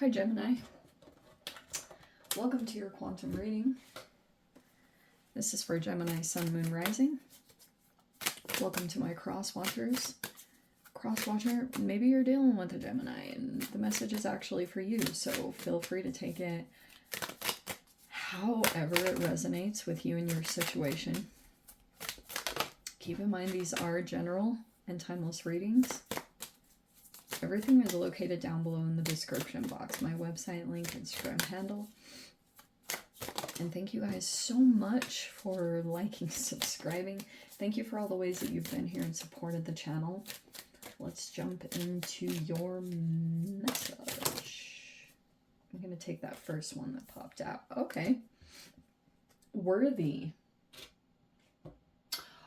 Hi Gemini, welcome to your quantum reading. This is for Gemini Sun, Moon, Rising. Welcome to my cross-watchers. Cross-watcher, maybe you're dealing with a Gemini and the message is actually for you, so feel free to take it however it resonates with you and your situation. Keep in mind these are general and timeless readings. Everything is located down below in the description box. My website link, Instagram handle. And thank you guys so much for liking, subscribing. Thank you for all the ways that you've been here and supported the channel. Let's jump into your message. I'm going to take that first one that popped out. Okay. Worthy.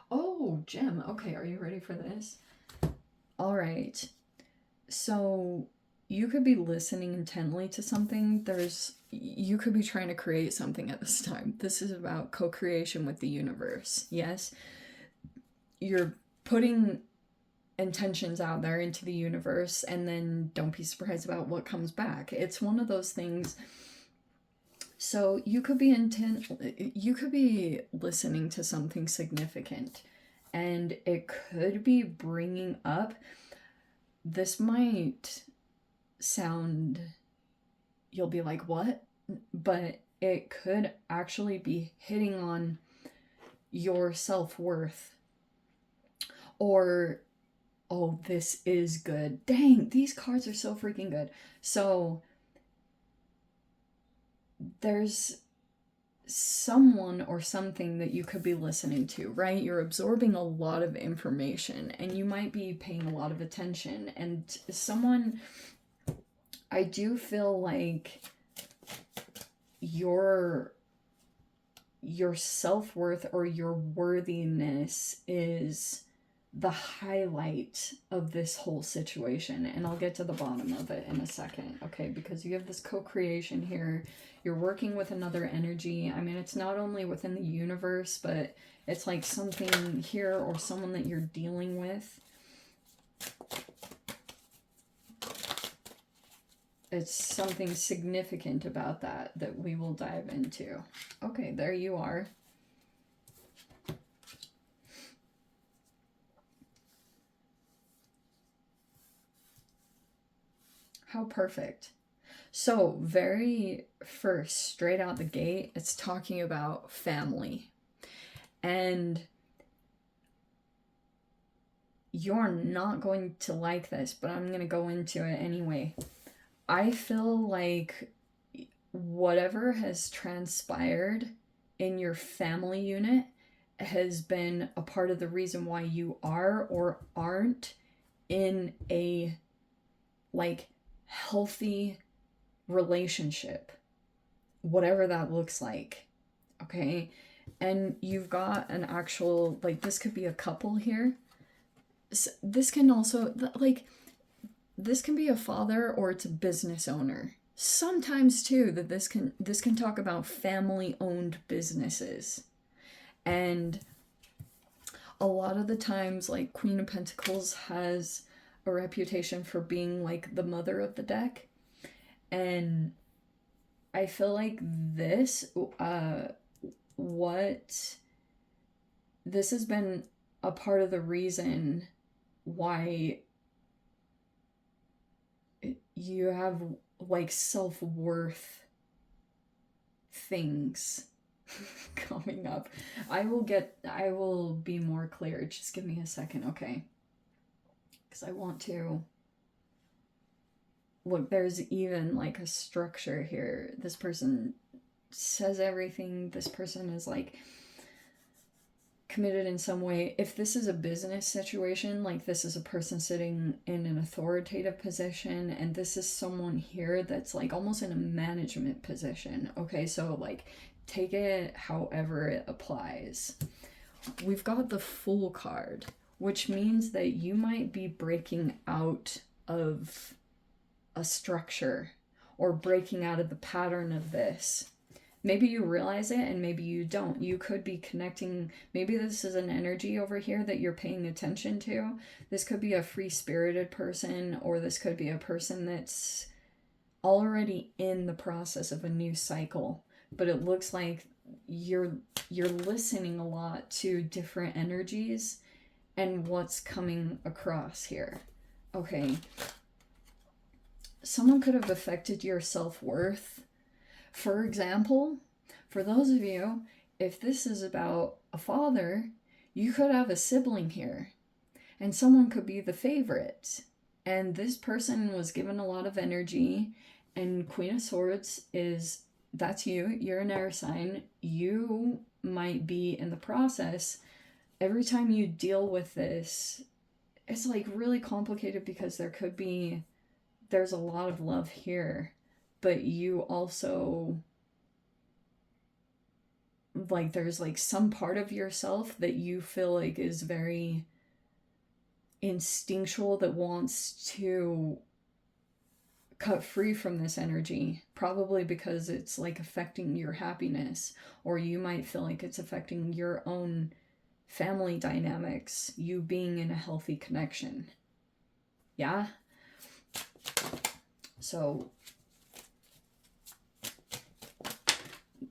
Oh, Gem. Okay, are you ready for this? All right. So you could be listening intently to something. You could be trying to create something at this time. This is about co-creation with the universe. Yes. You're putting intentions out there into the universe and then don't be surprised about what comes back. It's one of those things. So you could be listening to something significant and it could be bringing up, this might sound, you'll be like, what? But it could actually be hitting on your self-worth. Or, oh, this is good. Dang, these cards are so freaking good. So, there's someone or something that you could be listening to, right? You're absorbing a lot of information and you might be paying a lot of attention. And someone, I do feel like your self-worth or your worthiness is the highlight of this whole situation, and I'll get to the bottom of it in a second, okay? Because you have this co-creation here. You're working with another energy. I mean, it's not only within the universe, but it's like something here or someone that you're dealing with. It's something significant about that we will dive into. Okay, there you are. How perfect. So, very first, straight out the gate, it's talking about family. And you're not going to like this, but I'm going to go into it anyway. I feel like whatever has transpired in your family unit has been a part of the reason why you are or aren't in a, like, healthy relationship, whatever that looks like, okay? And you've got an actual, like, this could be a couple here. This can also, like, this can be a father or it's a business owner. Sometimes too that this can talk about family-owned businesses. And a lot of the times, like, Queen of Pentacles has a reputation for being like the mother of the deck, and I feel like this this has been a part of the reason why you have, like, self-worth things coming up. I will be more clear. Just give me a second, okay? Because I want to look. There's even, like, a structure here. This person says everything. This person is, like, committed in some way. If this is a business situation, like, this is a person sitting in an authoritative position, and this is someone here that's, like, almost in a management position, okay? So, like, take it however it applies. We've got the Fool card, which means that you might be breaking out of a structure or breaking out of the pattern of this. Maybe you realize it and maybe you don't. You could be connecting. Maybe this is an energy over here that you're paying attention to. This could be a free-spirited person, or this could be a person that's already in the process of a new cycle, but it looks like you're listening a lot to different energies and what's coming across here. Okay. Someone could have affected your self-worth. For example, for those of you, if this is about a father, you could have a sibling here, and someone could be the favorite. And this person was given a lot of energy, and Queen of Swords is, that's you, you're an air sign. You might be in the process. Every time you deal with this, it's like really complicated because there's a lot of love here, but you also, like, there's like some part of yourself that you feel like is very instinctual, that wants to cut free from this energy, probably because it's like affecting your happiness, or you might feel like it's affecting your own family dynamics, you being in a healthy connection. Yeah? So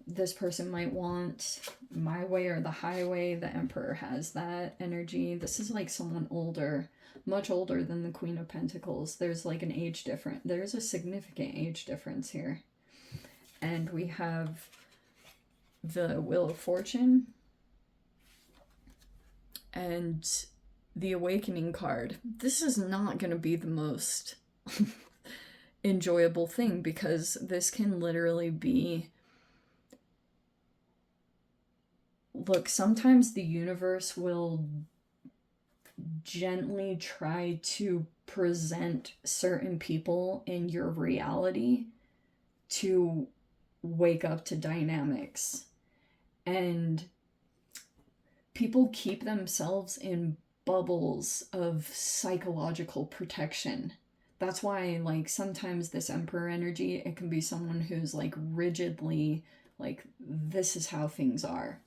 this person might want my way or the highway. The Emperor has that energy. This is like someone older, much older than the Queen of Pentacles. There's like an age difference. There's a significant age difference here. And we have the Wheel of Fortune and the Awakening card. This is not going to be the most enjoyable thing, because this can literally be, look, sometimes the universe will gently try to present certain people in your reality to wake up to dynamics. And people keep themselves in bubbles of psychological protection. That's why, like, sometimes this Emperor energy, it can be someone who's like rigidly like, this is how things are.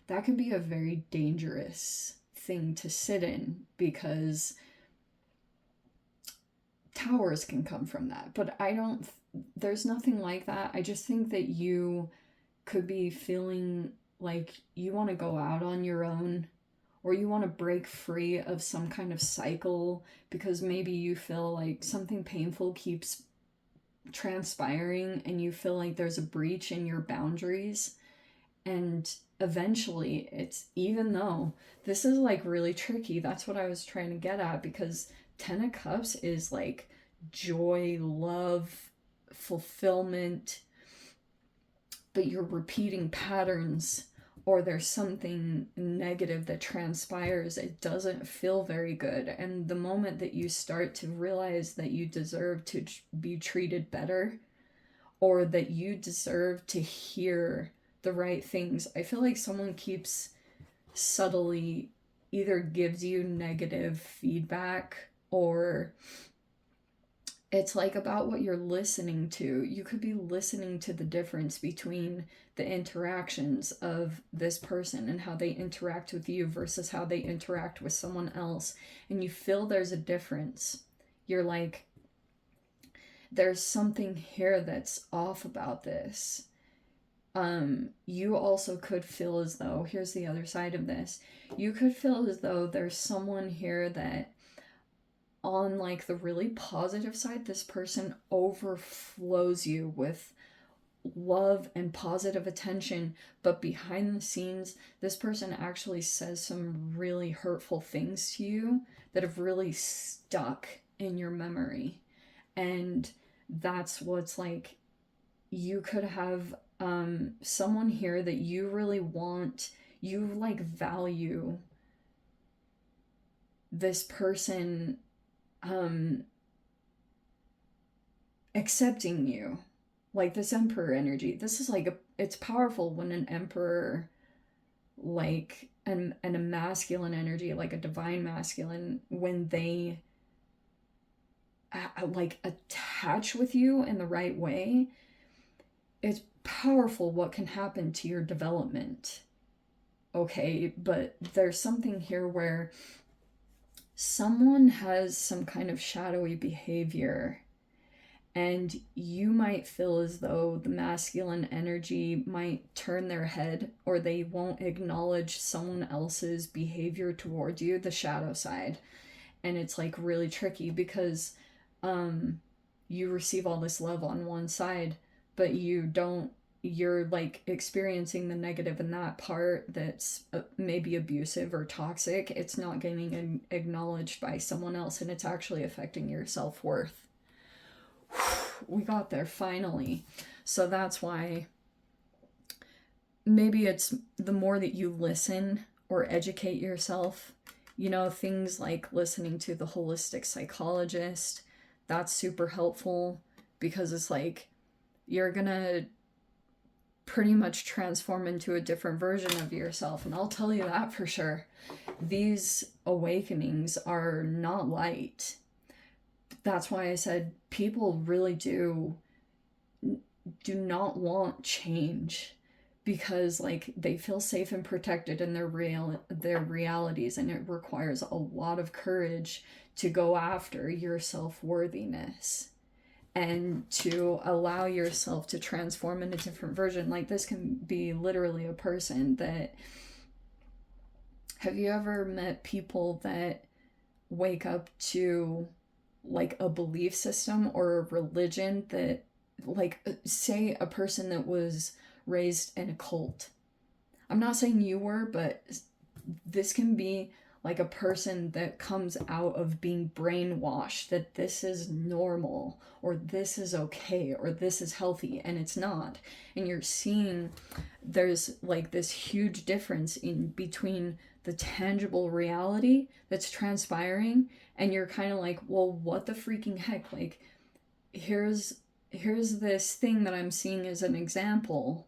That can be a very dangerous thing to sit in, because towers can come from that. But there's nothing like that. I just think that you could be feeling like you want to go out on your own, or you want to break free of some kind of cycle, because maybe you feel like something painful keeps transpiring and you feel like there's a breach in your boundaries. And eventually, it's, even though this is like really tricky, that's what I was trying to get at, because 10 of Cups is like joy, love, fulfillment, but you're repeating patterns, or there's something negative that transpires. It doesn't feel very good. And the moment that you start to realize that you deserve to be treated better, or that you deserve to hear the right things, I feel like someone keeps subtly either gives you negative feedback, or it's like about what you're listening to. You could be listening to the difference between the interactions of this person and how they interact with you versus how they interact with someone else. And you feel there's a difference. You're like, there's something here that's off about this. You also could feel as though, here's the other side of this, you could feel as though there's someone here that, on like the really positive side, this person overflows you with love and positive attention, but behind the scenes, this person actually says some really hurtful things to you that have really stuck in your memory. And that's what's like, you could have someone here that you really want, you like value this person accepting you, like this Emperor energy. This is like it's powerful when an Emperor, like and a masculine energy, like a divine masculine, when they like attach with you in the right way. It's powerful what can happen to your development. Okay, but there's something here where someone has some kind of shadowy behavior, And you might feel as though the masculine energy might turn their head, or they won't acknowledge someone else's behavior toward you, the shadow side. And it's like really tricky because you receive all this love on one side, but you're like experiencing the negative in that part that's maybe abusive or toxic. It's not getting acknowledged by someone else, and it's actually affecting your self-worth. We got there finally. So that's why maybe it's the more that you listen or educate yourself, things like listening to the holistic psychologist, that's super helpful, because it's like you're gonna pretty much transform into a different version of yourself. And I'll tell you that for sure. These awakenings are not light. That's why I said people really do not want change, because like they feel safe and protected in their realities, and it requires a lot of courage to go after your self-worthiness and to allow yourself to transform in a different version. Like this can be literally a person that, have you ever met people that wake up to like a belief system or a religion that, like, say a person that was raised in a cult? I'm not saying you were, but this can be like a person that comes out of being brainwashed that this is normal, or this is okay, or this is healthy, and it's not. And you're seeing there's like this huge difference in between the tangible reality that's transpiring, and you're kind of like, well, what the freaking heck? Like, here's this thing that I'm seeing as an example,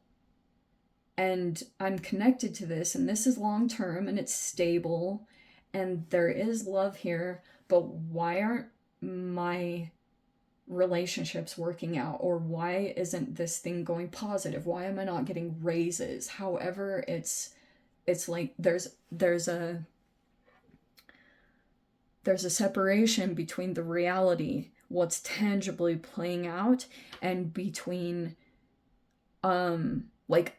and I'm connected to this, and this is long term, and it's stable, and there is love here, but why aren't my relationships working out? Or why isn't this thing going positive? Why am I not getting raises? However, it's like there's a separation between the reality, what's tangibly playing out, and between like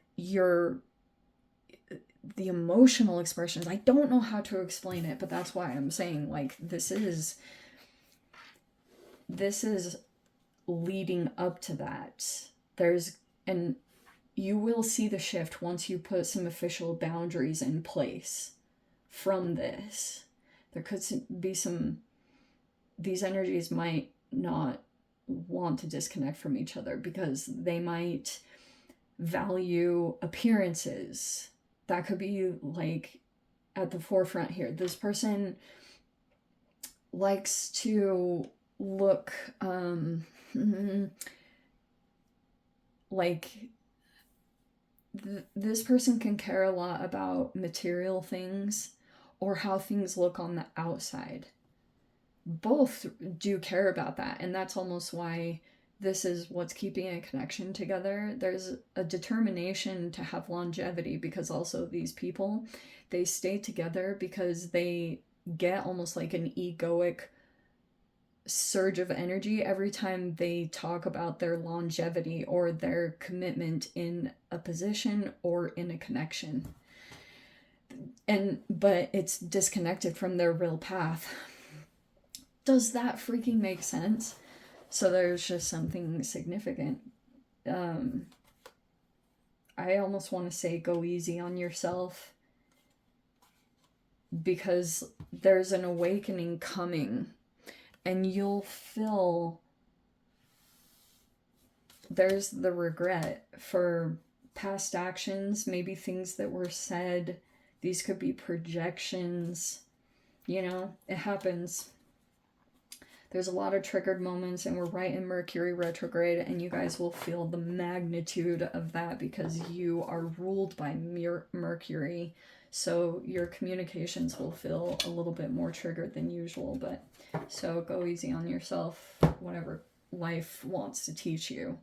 the emotional expressions. I don't know how to explain it, but that's why I'm saying like this is leading up to that. And you will see the shift once you put some official boundaries in place from this. There could be these energies might not want to disconnect from each other because they might value appearances. That could be like at the forefront here. This person likes to look like this person can care a lot about material things or how things look on the outside. Both do care about that, and that's almost why this is what's keeping a connection together. There's a determination to have longevity, because also these people, they stay together because they get almost like an egoic surge of energy every time they talk about their longevity or their commitment in a position or in a connection. But it's disconnected from their real path. Does that freaking make sense? So there's just something significant. I almost want to say go easy on yourself, because there's an awakening coming, and you'll feel there's the regret for past actions, maybe things that were said. These could be projections. It happens. There's a lot of triggered moments, and we're right in Mercury retrograde, and you guys will feel the magnitude of that because you are ruled by Mercury. So your communications will feel a little bit more triggered than usual, but so go easy on yourself, whatever life wants to teach you.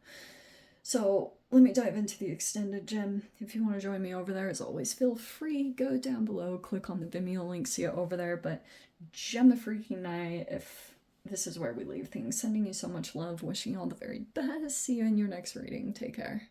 So let me dive into the extended gem. If you want to join me over there, as always, feel free. Go down below, click on the Vimeo link, see it over there. But gem the freaking night, if this is where we leave things. Sending you so much love. Wishing you all the very best. See you in your next reading. Take care.